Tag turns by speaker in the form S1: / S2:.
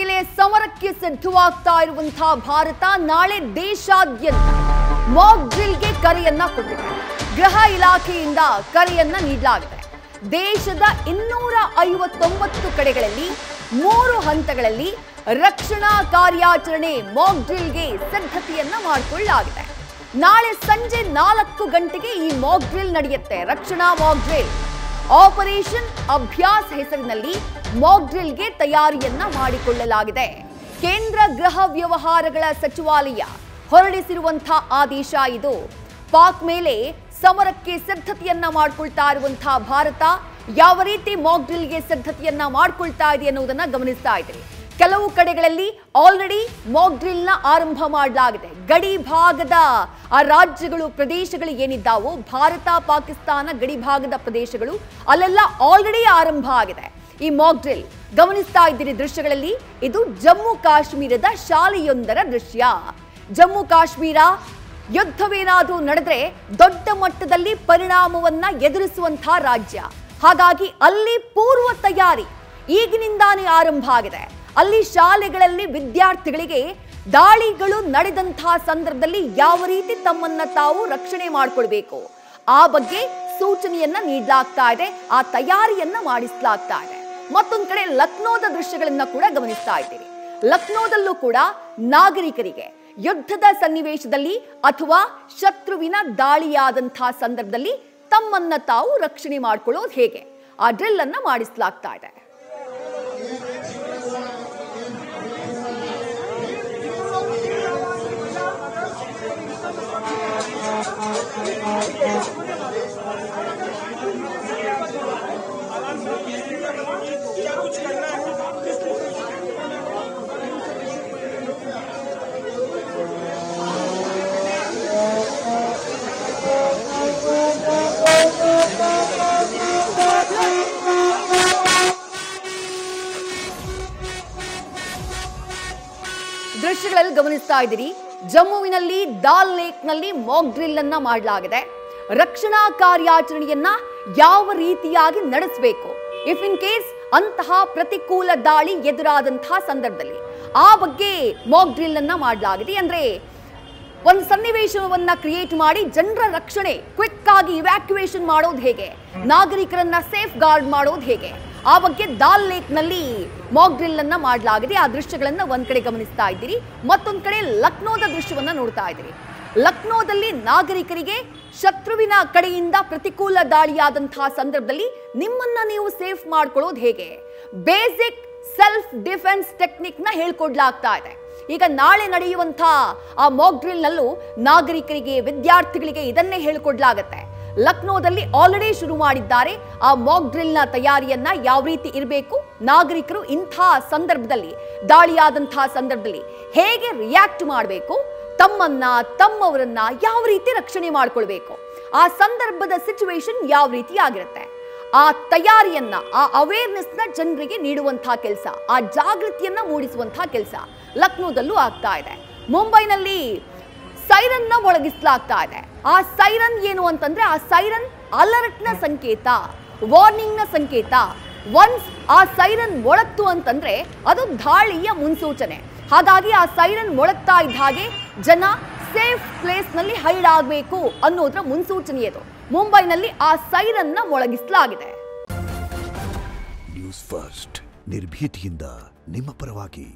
S1: ಮೇಲೆ ಸಮರಕ್ಕೆ ಸಿದ್ಧವಾಗ್ತಾ ಇರುವಂತಹ ಭಾರತ ನಾಳೆ ದೇಶಾದ್ಯಂತ ಮಾಕ್ ಡ್ರಿಲ್ಗೆ ಕರೆಯನ್ನ ಕೊಟ್ಟಿದೆ. ಗೃಹ ಇಲಾಖೆಯಿಂದ ಕರೆಯನ್ನ ನೀಡಲಾಗಿದೆ. ದೇಶದ 259 ಕಡೆಗಳಲ್ಲಿ 3 ಹಂತಗಳಲ್ಲಿ ರಕ್ಷಣಾ ಕಾರ್ಯಾಚರಣೆ ಮಾಕ್ ಡ್ರಿಲ್ಗೆ ಸಿದ್ಧತೆಯನ್ನ ಮಾಡಿಕೊಳ್ಳಲಾಗಿದೆ. ನಾಳೆ ಸಂಜೆ 4 ಗಂಟೆಗೆ ಈ ಮಾಕ್ ಡ್ರಿಲ್ ನಡೆಯುತ್ತೆ. ರಕ್ಷಣಾ ಮಾಕ್ ಡ್ರಿಲ್ ಆಪರೇಷನ್ ಅಭ್ಯಾಸ್ ಹೆಸರಿನಲ್ಲಿ ಮಾಕ್ ಡ್ರಿಲ್ಗೆ ತಯಾರಿಯನ್ನ ಮಾಡಿಕೊಳ್ಳಲಾಗಿದೆ. ಕೇಂದ್ರ ಗೃಹ ವ್ಯವಹಾರಗಳ ಸಚಿವಾಲಯ ಹೊರಡಿಸಿರುವಂತಹ ಆದೇಶ ಇದು. ಪಾಕ್ ಮೇಲೆ ಸಮರಕ್ಕೆ ಸಿದ್ಧತೆಯನ್ನ ಮಾಡಿಕೊಳ್ತಾ ಇರುವಂತಹ ಭಾರತ ಯಾವ ರೀತಿ ಮಾಕ್ ಡ್ರಿಲ್ಗೆ ಸಿದ್ಧತೆಯನ್ನ ಮಾಡಿಕೊಳ್ತಾ ಇದೆ ಅನ್ನೋದನ್ನ ಗಮನಿಸ್ತಾ ಇದ್ದೀರಿ. ಕೆಲವು ಕಡೆಗಳಲ್ಲಿ ಆಲ್ರೆಡಿ ಮಾಕ್ ಡ್ರಿಲ್ ನ ಆರಂಭ ಮಾಡಲಾಗಿದೆ. ಗಡಿ ಭಾಗದ ಆ ರಾಜ್ಯಗಳು ಪ್ರದೇಶಗಳು ಏನಿದ್ದಾವೋ ಭಾರತ ಪಾಕಿಸ್ತಾನ ಗಡಿ ಭಾಗದ ಪ್ರದೇಶಗಳು ಅಲ್ಲೆಲ್ಲ ಆಲ್ರೆಡಿ ಆರಂಭ ಆಗಿದೆ ಈ ಮಾಕ್ ಡ್ರಿಲ್. ಗಮನಿಸ್ತಾ ಇದ್ದೀರಿ ದೃಶ್ಯಗಳಲ್ಲಿ. ಇದು ಜಮ್ಮು ಕಾಶ್ಮೀರದ ಶಾಲೆಯೊಂದರ ದೃಶ್ಯ. ಜಮ್ಮು ಕಾಶ್ಮೀರ ಯುದ್ಧವೇನಾದರೂ ನಡೆದ್ರೆ ದೊಡ್ಡ ಮಟ್ಟದಲ್ಲಿ ಪರಿಣಾಮವನ್ನ ಎದುರಿಸುವಂತಹ ರಾಜ್ಯ. ಹಾಗಾಗಿ ಅಲ್ಲಿ ಪೂರ್ವ ತಯಾರಿ ಈಗಿನಿಂದಾನೇ ಆರಂಭ ಆಗಿದೆ. ಅಲ್ಲಿ ಶಾಲೆಗಳಲ್ಲಿ ವಿದ್ಯಾರ್ಥಿಗಳಿಗೆ ದಾಳಿಗಳು ನಡೆದಂತಹ ಸಂದರ್ಭದಲ್ಲಿ ಯಾವ ರೀತಿ ತಮ್ಮನ್ನ ತಾವು ರಕ್ಷಣೆ ಮಾಡಿಕೊಳ್ಬೇಕು ಆ ಬಗ್ಗೆ ಸೂಚನೆಯನ್ನ ನೀಡಲಾಗ್ತಾ ಇದೆ. ಆ ತಯಾರಿಯನ್ನ ಮಾಡಿಸಲಾಗ್ತಾ ಇದೆ. ಮತ್ತೊಂದು ಕಡೆ ಲಕ್ನೋದ ದೃಶ್ಯಗಳನ್ನ ಕೂಡ ಗಮನಿಸ್ತಾ ಇದ್ದೀರಿ. ಲಕ್ನೋದಲ್ಲೂ ಕೂಡ ನಾಗರಿಕರಿಗೆ ಯುದ್ಧದ ಸನ್ನಿವೇಶದಲ್ಲಿ ಅಥವಾ ಶತ್ರುವಿನ ದಾಳಿಯಾದಂತಹ ಸಂದರ್ಭದಲ್ಲಿ ತಮ್ಮನ್ನ ತಾವು ರಕ್ಷಣೆ ಮಾಡಿಕೊಳ್ಳೋದು ಹೇಗೆ ಆ ಡ್ರಿಲ್ ಅನ್ನ ಮಾಡಿಸಲಾಗ್ತಾ ಇದೆ. ದೃಶ್ಯಗಳಲ್ಲಿ ಗಮನಿಸ್ತಾ ಇದ್ದೀರಿ. ಜಮ್ಮುವಿನಲ್ಲಿ ದಾಲ್ ಲೇಕ್ ನಲ್ಲಿ ಮಾಕ್ ಡ್ರಿಲ್ ಅನ್ನ ಮಾಡಲಾಗಿದೆ. ರಕ್ಷಣಾ ಕಾರ್ಯಾಚರಣೆಯನ್ನ ಯಾವ ರೀತಿಯಾಗಿ ನಡೆಸಬೇಕು, ಇಫ್ ಇನ್ ಕೇಸ್ ಅಂತಹ ಪ್ರತಿಕೂಲ ದಾಳಿ ಎದುರಾದಂತಹ ಸಂದರ್ಭದಲ್ಲಿ ಆ ಬಗ್ಗೆ ಮಾಕ್ ಡ್ರಿಲ್ ಅನ್ನ ಮಾಡಲಾಗಿದೆ. ಅಂದ್ರೆ ಒಂದು ಸನ್ನಿವೇಶವನ್ನ ಕ್ರಿಯೇಟ್ ಮಾಡಿ ಜನರ ರಕ್ಷಣೆ ಕ್ವಿಕ್ ಆಗಿ ಇವ್ಯಾಕ್ಯುವೇಷನ್ ಮಾಡೋದು ಹೇಗೆ, ನಾಗರಿಕರನ್ನ ಸೇಫ್ ಗಾರ್ಡ್ ಮಾಡೋದು ಹೇಗೆ ಆ ಬಗ್ಗೆ ದಾಲ್ ಲೇಕ್ ನಲ್ಲಿ ಮಾಕ್ ಡ್ರಿಲ್ ಅನ್ನ ಮಾಡಲಾಗಿದೆ. ಆ ದೃಶ್ಯಗಳನ್ನ ಒಂದ್ ಕಡೆ ಗಮನಿಸ್ತಾ ಇದ್ದೀರಿ. ಮತ್ತೊಂದ್ ಕಡೆ ಲಕ್ನೋದ ದೃಶ್ಯವನ್ನ ನೋಡ್ತಾ ಇದ್ದೀರಿ. ಲಕ್ನೋದಲ್ಲಿ ನಾಗರಿಕರಿಗೆ ಶತ್ರುವಿನ ಕಡೆಯಿಂದ ಪ್ರತಿಕೂಲ ದಾಳಿಯಾದಂತಹ ಸಂದರ್ಭದಲ್ಲಿ ನಿಮ್ಮನ್ನ ನೀವು ಸೇಫ್ ಮಾಡ್ಕೊಳ್ಳೋದು ಹೇಗೆ, ಬೇಸಿಕ್ ಸೆಲ್ಫ್ ಡಿಫೆನ್ಸ್ ಟೆಕ್ನಿಕ್ ನ ಹೇಳ್ಕೊಡ್ಲಾಗ್ತಾ ಇದೆ. ಈಗ ನಾಳೆ ನಡೆಯುವಂತಹ ಆ ಮಾಕ್ ಡ್ರಿಲ್ ನಲ್ಲೂ ನಾಗರಿಕರಿಗೆ ವಿದ್ಯಾರ್ಥಿಗಳಿಗೆ ಇದನ್ನೇ ಹೇಳ್ಕೊಡ್ಲಾಗತ್ತೆ. ಲಕ್ನೋದಲ್ಲಿ ಆಲ್ರೆಡಿ ಶುರು ಮಾಡಿದ್ದಾರೆ ಆ ಮಾಕ್ ಡ್ರಿಲ್ ನ ತಯಾರಿಯನ್ನ. ಯಾವ ರೀತಿ ಇರಬೇಕು, ನಾಗರಿಕರು ಇಂಥ ಸಂದರ್ಭದಲ್ಲಿ ದಾಳಿಯಾದಂತಹ ಸಂದರ್ಭದಲ್ಲಿ ಹೇಗೆ ರಿಯಾಕ್ಟ್ ಮಾಡಬೇಕು, ತಮ್ಮನ್ನ ತಮ್ಮವರನ್ನ ಯಾವ ರೀತಿ ರಕ್ಷಣೆ ಮಾಡ್ಕೊಳ್ಬೇಕು, ಆ ಸಂದರ್ಭದ ಸಿಚುವೇಶನ್ ಯಾವ ರೀತಿ ಆಗಿರುತ್ತೆ ಆ ತಯಾರಿಯನ್ನ ಆ ಅವೇರ್ನೆಸ್ ನ ಜನರಿಗೆ ನೀಡುವಂತಹ ಕೆಲಸ, ಆ ಜಾಗೃತಿಯನ್ನ ಮೂಡಿಸುವಂತಹ ಕೆಲಸ ಲಕ್ನೋದಲ್ಲೂ ಆಗ್ತಾ ಇದೆ. ಮುಂಬೈನಲ್ಲಿ ಸೈರನ್ ನ ಮೊಳಗಿಸಲಾಗ್ತಾ ಇದೆ. ಆ ಸೈರನ್ ಏನು ಅಂತಂದ್ರೆ ಆ ಸೈರನ್ ಅಲರ್ಟ್ ನ ಸಂಕೇತ, ವಾರ್ನಿಂಗ್ ನ ಸಂಕೇತ. ಒನ್ಸ್ ಆ ಸೈರನ್ ಮೊಳಗ್ತು ಅಂತಂದ್ರೆ ಅದು ದಾಳಿಯ ಮುನ್ಸೂಚನೆ. ಹಾಗಾಗಿ ಆ ಸೈರನ್ ಮೊಳಗ್ತಾ ಇದ್ದ ಹಾಗೆ ಜನ ಸೇಫ್ ಪ್ಲೇಸ್ ನಲ್ಲಿ ಹೈಡ್ ಆಗಬೇಕು ಅನ್ನೋದ್ರ ಮುನ್ಸೂಚನೆ ಇದು. ಮುಂಬೈನಲ್ಲಿ ಆ ಸೈರನ್ ನ ಮೊಳಗಿಸಲಾಗಿದೆ.
S2: ನ್ಯೂಸ್ ಫಸ್ಟ್ ನಿರ್ಭೀತಿಯಿಂದ ನಿಮ್ಮ ಪರವಾಗಿ.